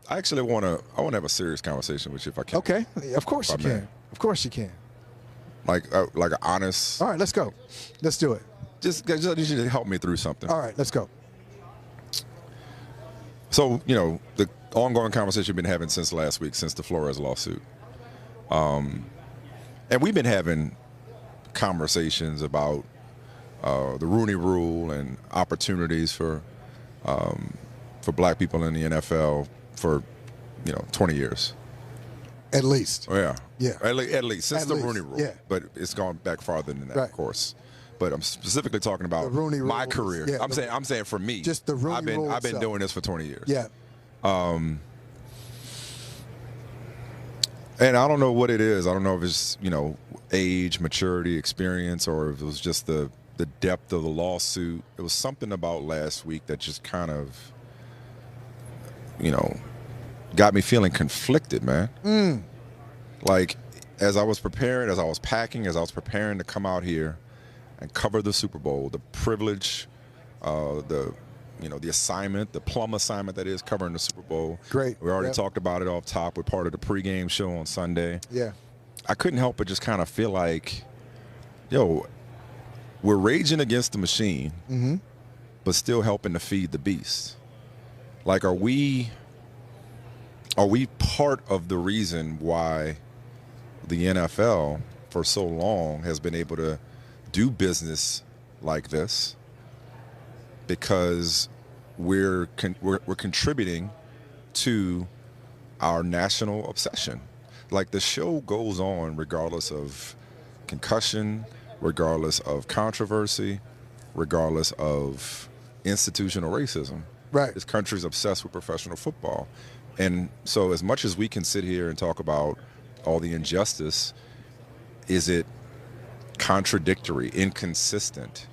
I actually want to have a serious conversation with you if I can. Okay, of course you can. Of course you can. Like an honest. All right, let's go. Let's do it. Just need you to help me through something. All right, let's go. So, the ongoing conversation we've been having since last week, since the Flores lawsuit. And we've been having conversations about the Rooney Rule and opportunities for black people in the NFL for 20 years. At least. Oh, yeah. Yeah. At least since At the least, Rooney Rule. yeah. But it's gone back farther than that, Right. of course. But I'm specifically talking about The Rooney my Rule, career. yeah, I'm saying for me. Just the Rooney Rule I've been itself. doing this for 20 years. Yeah. And I don't know what it is. I don't know if it's, age, maturity, experience, or if it was just the depth of the lawsuit. It was something about last week that just kind of, got me feeling conflicted, man. Like, as I was preparing, as I was packing, as I was preparing to come out here and cover the Super Bowl, the privilege, the assignment, the plum assignment that is covering the Super Bowl. Great. We already Yep. talked about it off top. We're part of the pregame show on Sunday. Yeah. I couldn't help but just kind of feel like, we're raging against the machine, but still helping to feed the beast. Like, are we part of the reason why the NFL for so long has been able to do business like this? Because we're contributing to our national obsession. Like, the show goes on regardless of concussion, regardless of controversy, regardless of institutional racism. Right. This country's obsessed with professional football. And so as much as we can sit here and talk about all the injustice, is it contradictory, inconsistent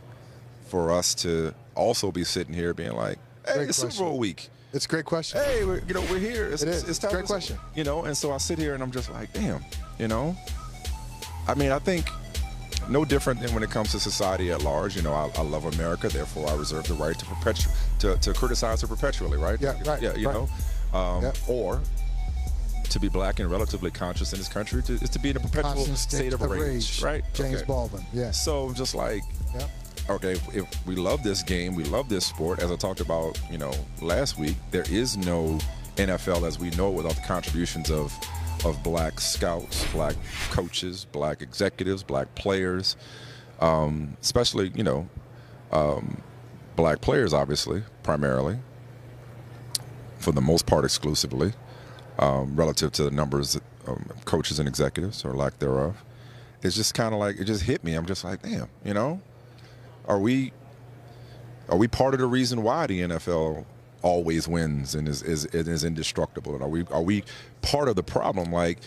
for us to also be sitting here being like, hey, Great it's Super question. Bowl week. It's a great question. Hey, we're here. It is. It's time. Great question. And so I sit here and I'm just like, damn, I mean, I think no different than when it comes to society at large. I love America, therefore I reserve the right to criticize her perpetually, right? Yeah, right. Yeah, right. Yep. Or to be black and relatively conscious in this country is to be in a perpetual Constant state of rage, right? James Okay. Baldwin. Yeah. So I'm just like, Yep. okay, if we love this game, we love this sport, as I talked about, last week, there is no NFL as we know it without the contributions of black scouts, black coaches, black executives, black players, especially, black players, obviously, primarily, for the most part exclusively, relative to the numbers of coaches and executives, or lack thereof. It's just kind of like, it just hit me. I'm just like, damn, Are we part of the reason why the NFL always wins and is indestructible? And are we part of the problem? Like,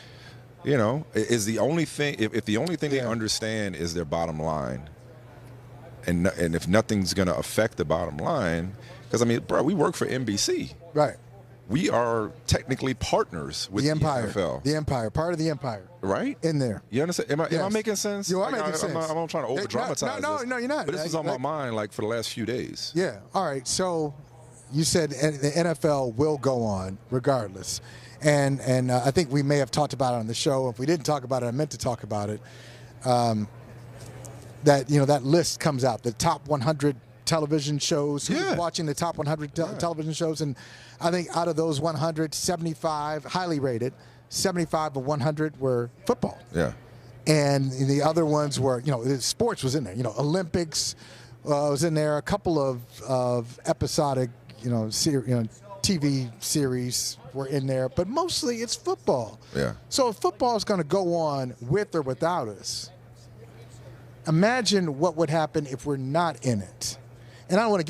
is the only thing, if the only thing they understand is their bottom line, and if nothing's going to affect the bottom line, because I mean, bro, we work for NBC. Right. We are technically partners with The Empire. NFL. The Empire. Part of the Empire. Right? In there. You understand? Am I Yes. making sense? You are making sense. I'm not trying to over-dramatize No, this. you're not. But this was on my mind for the last few days. Yeah. All right. So you said the NFL will go on regardless. And I think we may have talked about it on the show. If we didn't talk about it, I meant to talk about it. That list comes out, the top 100 television shows. Who's watching the top 100 television shows? And I think out of those 100, 75, highly rated, 75 of 100 were football. Yeah. And the other ones were, sports was in there. Olympics was in there. A couple of episodic, TV series were in there. But mostly it's football. Yeah. So if football is going to go on with or without us, imagine what would happen if we're not in it. And I don't want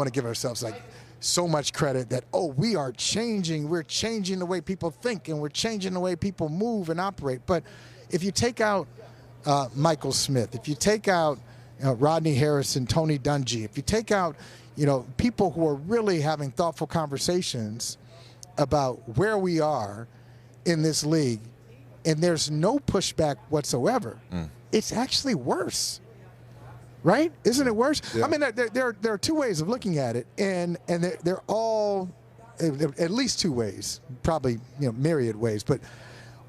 to give ourselves like so much credit that, we are changing. We're changing the way people think, and we're changing the way people move and operate. But if you take out Michael Smith, if you take out Rodney Harrison, Tony Dungy, if you take out people who are really having thoughtful conversations about where we are in this league, and there's no pushback whatsoever, it's actually worse. Right? Isn't it worse? Yeah. I mean, there are two ways of looking at it, and they're all at least two ways, probably myriad ways. But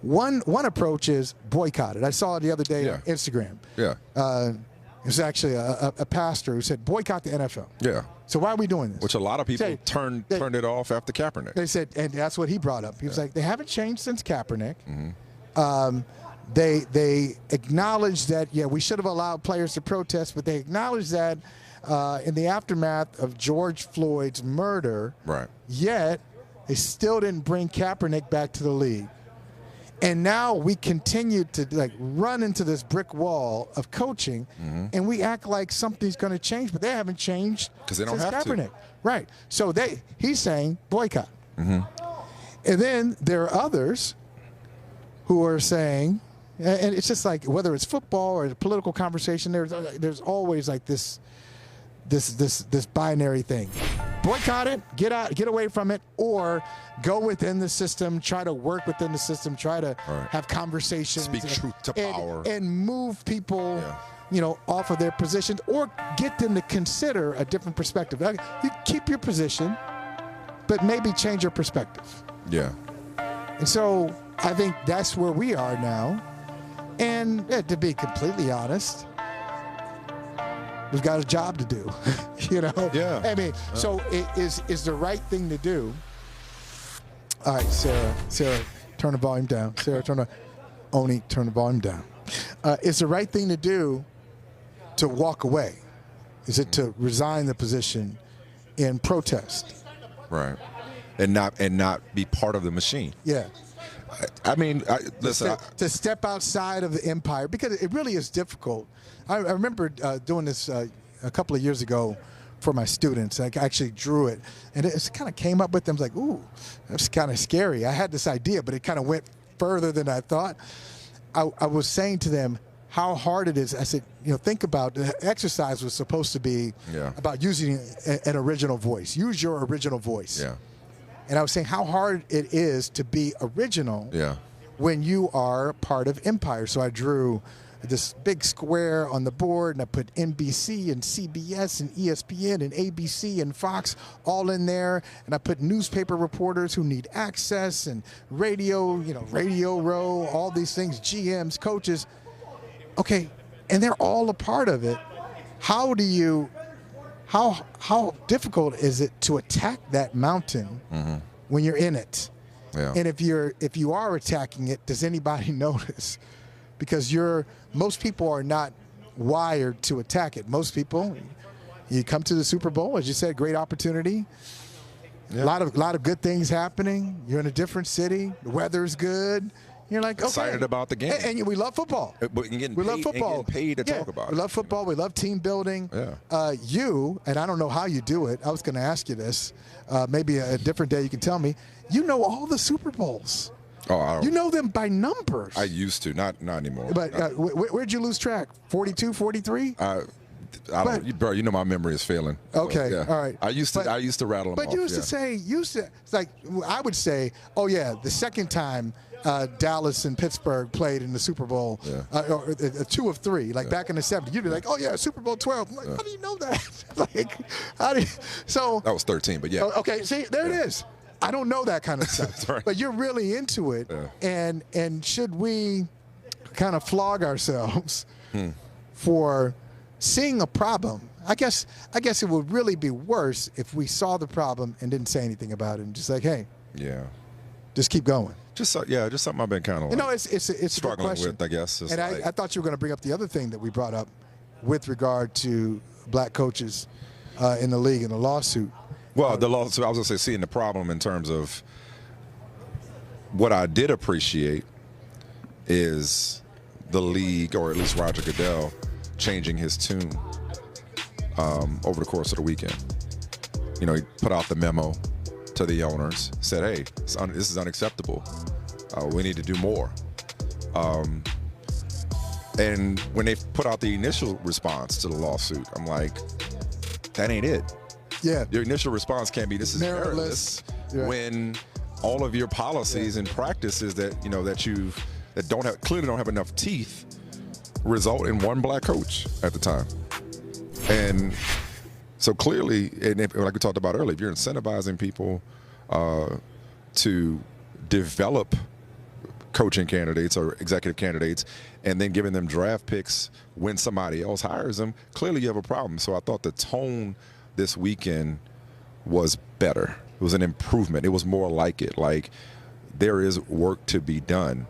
one approach is boycott it. I saw it the other day on Instagram. Yeah. It was actually a pastor who said boycott the NFL. Yeah. So why are we doing this? Which a lot of people turned it off after Kaepernick. They said, and that's what he brought up. He was like, they haven't changed since Kaepernick. Mm-hmm. They acknowledge that, we should have allowed players to protest, but they acknowledge that in the aftermath of George Floyd's murder, right? Yet they still didn't bring Kaepernick back to the league. And now we continue to run into this brick wall of coaching, and we act like something's going to change, but they haven't changed because they don't since have Kaepernick. to. Right. So he's saying boycott. Mm-hmm. And then there are others who are saying, and it's just like whether it's football or a political conversation, there's always like this binary thing. Boycott it, get away from it, or go within the system, try to work within the system, try to have conversations, speak truth to power, and move people, off of their positions, or get them to consider a different perspective. You keep your position, but maybe change your perspective. Yeah. And so I think that's where we are now. And to be completely honest, we've got a job to do, Yeah. I mean, so it is the right thing to do. All right, Sarah, turn the volume down. Sarah, turn the volume down. It's the right thing to do to walk away. Is it to resign the position in protest? Right. And not be part of the machine. Yeah. I mean, listen. To step outside of the empire, because it really is difficult. I remember doing this a couple of years ago for my students. I actually drew it, and it kind of came up with them. I was like, ooh, that's kind of scary. I had this idea, but it kind of went further than I thought. I was saying to them how hard it is. I said, think about the exercise was supposed to be about using an original voice. Use your original voice. Yeah. And I was saying how hard it is to be original when you are part of empire. So I drew this big square on the board, and I put NBC and CBS and ESPN and ABC and Fox all in there, and I put newspaper reporters who need access, and radio, Radio Row, all these things, GMs, coaches. Okay, and they're all a part of it. How difficult is it to attack that mountain when you're in it? Yeah. And if you are attacking it, does anybody notice? Because most people are not wired to attack it. Most people, you come to the Super Bowl, as you said, great opportunity. Yeah. A lot of good things happening. You're in a different city. The weather's good. You're like, okay. Excited about the game. And we love football. We love football. And getting paid to talk about it. We love football. We love team building. Yeah. And I don't know how you do it. I was going to ask you this. Maybe a different day you can tell me. You know all the Super Bowls. Oh, you know them by numbers. I used to, not anymore. But where'd you lose track? 42, 43? Bro, you know my memory is failing. Okay, So, all right. I used to rattle them off. But you used to say, it's like I would say, oh yeah, the second time Dallas and Pittsburgh played in the Super Bowl, or 2 of 3, like back in the 70s. You'd be like, oh yeah, Super Bowl 12. I'm like, how do you know that? Like, how do you? So that was 13, but yeah. Okay, see, there it is. I don't know that kind of stuff, right. But you're really into it. Yeah. And should we kind of flog ourselves for seeing a problem? I guess it would really be worse if we saw the problem and didn't say anything about it and just like, hey, just keep going. Just something I've been kind of it's struggling a good with, I guess. And I thought you were going to bring up the other thing that we brought up with regard to black coaches in the league and the lawsuit. Well, the lawsuit, I was going to say, seeing the problem in terms of what I did appreciate is the league, or at least Roger Goodell, changing his tune over the course of the weekend. He put out the memo to the owners, said, hey, this is unacceptable. We need to do more. And when they put out the initial response to the lawsuit, I'm like, that ain't it. Yeah. Your initial response can't be, this is meritless, when all of your policies and practices that clearly don't have enough teeth result in one black coach at the time. And so clearly, and like we talked about earlier, if you're incentivizing people to develop coaching candidates or executive candidates and then giving them draft picks when somebody else hires them, clearly you have a problem. So I thought the tone this weekend was better. It was an improvement. It was more like it. Like, there is work to be done.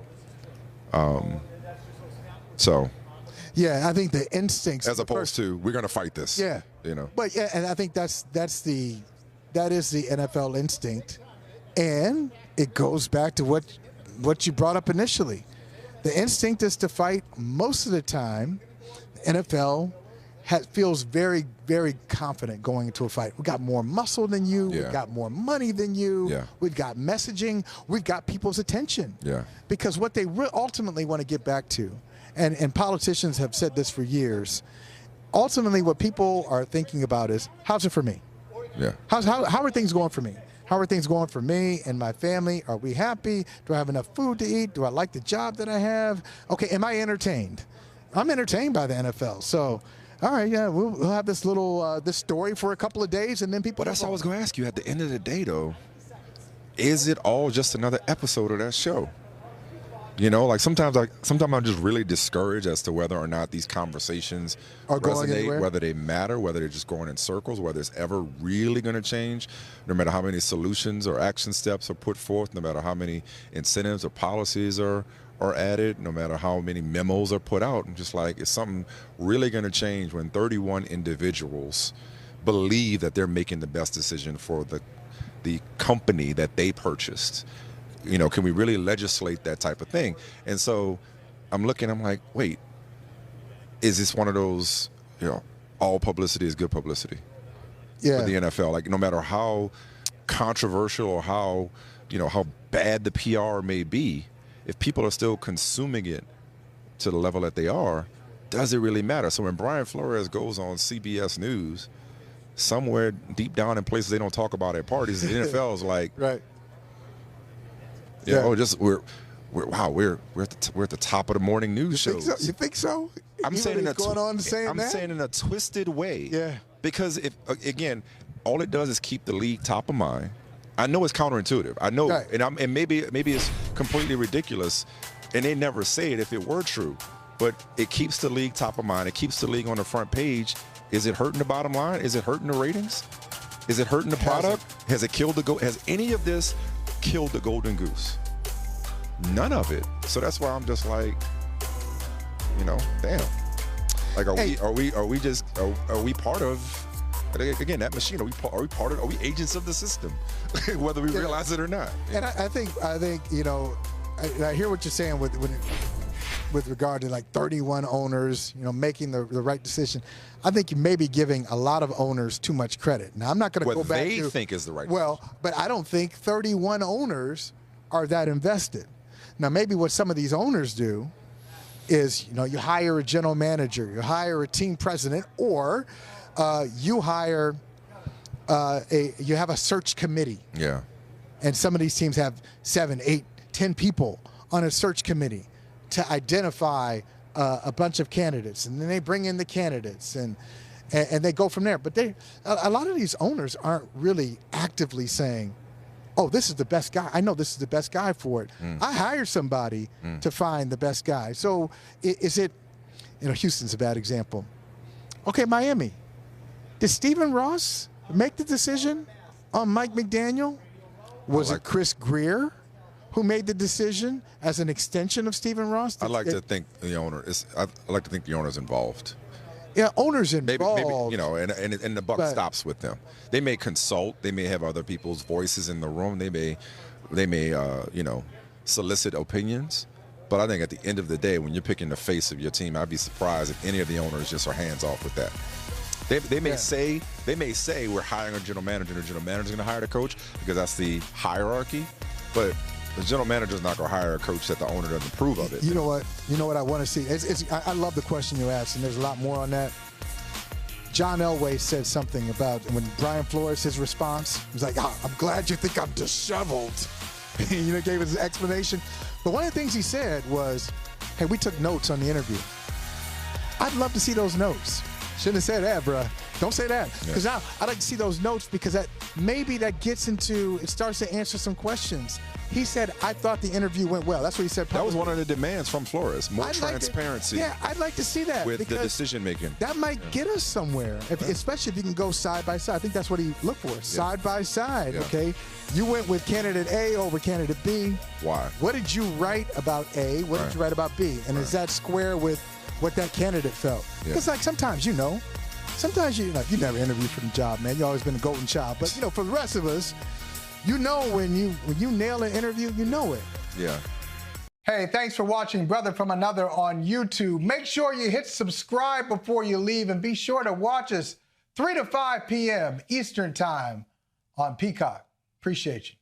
So, yeah, I think the instincts, as opposed to we're going to fight this. Yeah, But yeah, and I think that is the NFL instinct, and it goes back to what you brought up initially. The instinct is to fight. Most of the time, the NFL feels very, very confident going into a fight. We got more muscle than you. Yeah. We got more money than you. Yeah. We've got messaging. We've got people's attention. Yeah. Because what they ultimately want to get back to, and politicians have said this for years, ultimately what people are thinking about is, how's it for me? Yeah. How are things going for me? How are things going for me and my family? Are we happy? Do I have enough food to eat? Do I like the job that I have? Okay, am I entertained? I'm entertained by the NFL. So, all right, yeah, we'll have this little this story for a couple of days, and then people. But that's what I was going to ask you. At the end of the day, though, is it all just another episode of that show? You know, like sometimes I'm just really discouraged as to whether or not these conversations are going resonate, anywhere? whether they matter, whether they're just going in circles, whether it's ever really going to change, no matter how many solutions or action steps are put forth, no matter how many incentives or policies are added, no matter how many memos are put out. And just like, is something really going to change when 31 individuals believe that they're making the best decision for the company that they purchased? You know, can we really legislate that type of thing? And so I'm like, wait, is this one of those, all publicity is good publicity for the NFL? Like, no matter how controversial or how bad the PR may be, if people are still consuming it to the level that they are, does it really matter? So when Brian Flores goes on CBS News, somewhere deep down in places they don't talk about at parties, the NFL is like, right. Yeah. Oh, just we're at the top of the morning news shows. You think so? I'm saying in a twisted way. Yeah. Because if again, all it does is keep the league top of mind. I know it's counterintuitive. I know, right. and maybe it's completely ridiculous, and they never say it if it were true. But it keeps the league top of mind. It keeps the league on the front page. Is it hurting the bottom line? Is it hurting the ratings? Is it hurting the product? Has it killed Has any of this killed the golden goose? None of it. So that's why I'm just like, damn. Like, are we part of, again, that machine? Are we agents of the system, whether we realize it or not? And I think I hear what you're saying with regard to like 31 owners, making the right decision. I think you may be giving a lot of owners too much credit. Now, I'm not going to go back to what they think is the right decision. But I don't think 31 owners are that invested. Now, maybe what some of these owners do is, you hire a general manager, you hire a team president, or you hire you have a search committee. Yeah. And some of these teams have 7, 8, 10 people on a search committee to identify a bunch of candidates, and then they bring in the candidates, and they go from there. But a lot of these owners aren't really actively saying, oh, this is the best guy. I know this is the best guy for it. I hire somebody to find the best guy. So is it, Houston's a bad example. Okay, Miami. Did Stephen Ross make the decision on Mike McDaniel? Was it Chris Greer who made the decision as an extension of Stephen Ross? I like to think the owner is. I like to think the owner's involved. Yeah, owners involved. Maybe and the buck stops with them. They may consult. They may have other people's voices in the room. They may solicit opinions. But I think at the end of the day, when you're picking the face of your team, I'd be surprised if any of the owners just are hands off with that. They may say we're hiring a general manager, and the general manager's going to hire the coach because that's the hierarchy. But the general manager's not going to hire a coach that the owner doesn't approve of it. You know what I want to see? I love the question you asked, and there's a lot more on that. John Elway said something about when Brian Flores, his response, he was like, I'm glad you think I'm disheveled. Gave his explanation. But one of the things he said was, hey, we took notes on the interview. I'd love to see those notes. Shouldn't have said that, bruh. Don't say that, because now I like to see those notes, because that maybe that gets into, it starts to answer some questions. He said, I thought the interview went well. That's what he said publicly. That was one of the demands from Flores, more transparency. I'd like to see that. With the decision making. That might get us somewhere, especially if you can go side by side. I think that's what he looked for, side by side, okay? You went with candidate A over candidate B. Why? What did you write about A? What did you write about B? And is that square with what that candidate felt? Because like sometimes, sometimes you never interviewed for the job, man. You've always been a golden child. But, for the rest of us, when you nail an interview, you know it. Yeah. Hey, thanks for watching Brother from Another on YouTube. Make sure you hit subscribe before you leave, and be sure to watch us 3 to 5 p.m. Eastern Time on Peacock. Appreciate you.